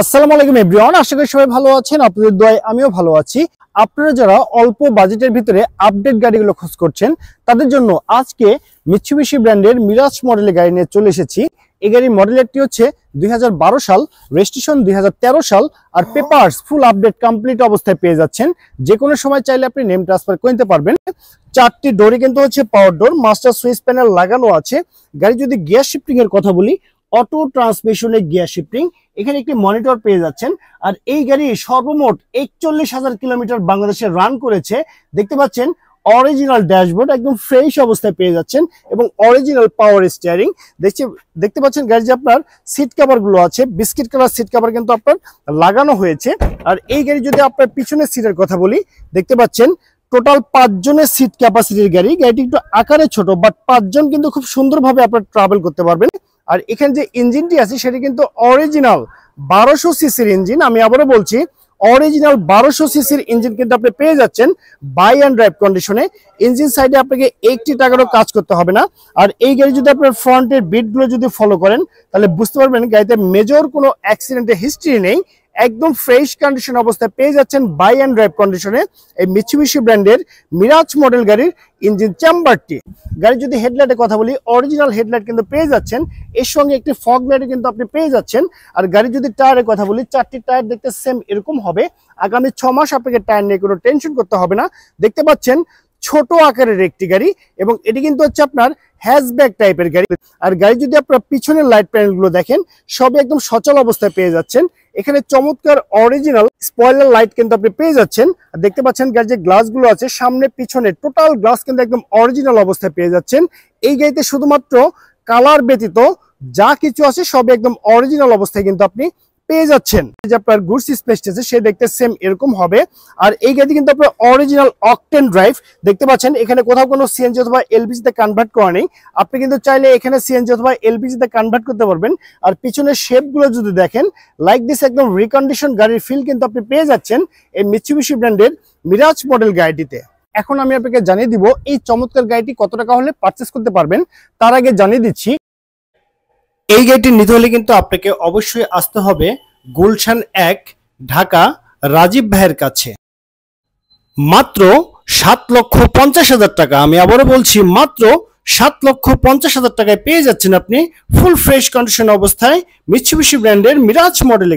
আসসালামু আলাইকুম এভরিওয়ান, আশা করি সবাই ভালো আছেন। আপনাদের দোয়ায় আমিও ভালো আছি। আপনারা যারা অল্প বাজেটের ভিতরে আপডেট গাড়িগুলো খোঁজ করছেন তাদের জন্য আজকে মিৎসুবিশি ব্র্যান্ডের মিরাজ মডেলের গাড়ি নিয়ে চলে এসেছি। এই গাড়ির মডেলেরটি হচ্ছে 2012 সাল, রেজিস্ট্রেশন 2013 সাল, আর পেপারস ফুল আপডেট কমপ্লিট অবস্থায় পেয়ে যাচ্ছেন। যে কোনো সময় চাইলে আপনি নেম ট্রান্সফার করে নিতে পারবেন। চারটি ডোরে কিন্তু হচ্ছে পাওয়ার ডোর, মাস্টার সুইচ প্যানেল লাগানো আছে। গাড়ি যদি গিয়ার শিফটিং এর কথা বলি, অটো ট্রান্সমিশনের গিয়ার শিফটিং, এখানে একটি মনিটর পেয়ে যাচ্ছেন। আর এই গাড়ি সর্বমোট 41,000 কিলোমিটার বাংলাদেশে রান করেছে। দেখতে পাচ্ছেন অরিজিনাল ড্যাশবোর্ড একদম ফ্রেশ অবস্থায় পেয়ে যাচ্ছেন এবং অরিজিনাল পাওয়ার স্টিয়ারিং। দেখতে পাচ্ছেন গাড়ি যে আপনার সিট কভার গুলো আছে, বিস্কিট কালার সিট কভার কিন্তু আপনার লাগানো হয়েছে। আর এই গাড়ি যদি আপনার পিছনের সিটের কথা বলি, দেখতে পাচ্ছেন টোটাল 5 জনের সিট ক্যাপাসিটির গাড়ি। গাড়িটি একটু আকারে ছোট, বাট 5 জন কিন্তু খুব সুন্দরভাবে আপনার ট্রাভেল করতে পারবেন। আর এখানে যে ইঞ্জিনটি আছে সেটি কিন্তু অরিজিনাল 1200 সিসির ইঞ্জিন। আমি আবারও বলছি, অরিজিনাল 1200 সিসির ইঞ্জিন কিন্তু আপনি পেয়ে যাচ্ছেন বাই অ্যান্ড ড্রাইভ কন্ডিশনে। ইঞ্জিন সাইডে আপনাকে 80 টাকারও কাজ করতে হবে না। আর এই গাড়ি যদি আপনার ফ্রন্টের বিটগুলো যদি ফলো করেন তাহলে বুঝতে পারবেন গাড়িতে মেজর কোনো অ্যাক্সিডেন্টের হিস্ট্রি নেই। একদম ফ্রেশ কন্ডিশন অবস্থায় পেয়ে যাচ্ছেন বাই অ্যান্ড ড্রাইভ কন্ডিশনে এই মিৎসুবিশি ব্র্যান্ডের মিরাজ মডেল গাড়ির ইঞ্জিন চেম্বারটি। গাড়ি যদি হেডলাইটের কথা বলি, অরিজিনাল হেডলাইট কিন্তু পেয়ে যাচ্ছেন। এর সঙ্গে একটি ফগ লাইটও কিন্তু আপনি পেয়ে যাচ্ছেন। আর গাড়ি যদি টায়ারের কথা বলি, 4টি টায়ার দেখতে সেম এরকম হবে। আগামী 6 মাস আপনাকে টায়ার নিয়ে কোনো টেনশন করতে হবে না। দেখতে পাচ্ছেন ছোট আকারের একটি গাড়ি এবং এটি কিন্তু হচ্ছে আপনার হ্যাচব্যাক টাইপের গাড়ি। আর গাড়ি যদি আপনার পিছনের লাইট প্যানেলগুলো দেখেন, সবই একদম সচল অবস্থায় পেয়ে যাচ্ছেন। এখানে চমৎকার অরিজিনাল স্পয়লার লাইট কিন্তু আপনি পেয়ে যাচ্ছেন। আর দেখতে পাচ্ছেন গাড়ির যে গ্লাসগুলো আছে সামনে পিছনে টোটাল গ্লাস কিন্তু একদম অরিজিনাল অবস্থায় পেয়ে যাচ্ছেন। এই গাড়িতে শুধুমাত্র কালার ব্যতীত যা কিছু আছে সবই একদম অরিজিনাল অবস্থায় কিন্তু আপনি পেয়ে যাচ্ছেন। যে আপনার গুডস স্পেস আছে সে দেখতে সেম এরকম হবে। আর এই গাড়িতে কিন্তু আপনার অরিজিনাল অকটেন ড্রাইভ। দেখতে পাচ্ছেন এখানে কোথাও কোনো সিএনজি অথবা এলপিজি তে কনভার্ট করা নেই। আপনি কিন্তু চাইলে এখানে সিএনজি অথবা এলপিজি তে কনভার্ট করতে পারবেন। আর পিছনের শেপগুলো যদি দেখেন, লাইক দিস একদম রিকন্ডিশন গাড়ির ফিল কিন্তু আপনি পেয়ে যাচ্ছেন এই মিৎসুবিশি ব্র্যান্ডের মিরাজ মডেল গাড়িটিতে। এখন আমি আপনাকে জানিয়ে দিব এই চমৎকার গাড়িটি কত টাকা হলে পারচেস করতে পারবেন। তার আগে জানিয়ে দিচ্ছি, এই গাড়িটি নিতে হলে কিন্তু আপনাকে অবশ্যই আসতে হবে গুলশান 1, ঢাকা, রাজীব ভাইয়ের কাছে। মাত্র 7,50,000 টাকা, আমি আবারও বলছি মাত্র 7,50,000 টাকায় পেয়ে যাচ্ছেন আপনি ফুল ফ্রেশ কন্ডিশন অবস্থায় মিৎসুবিশি ব্র্যান্ডের মিরাজ মডেল।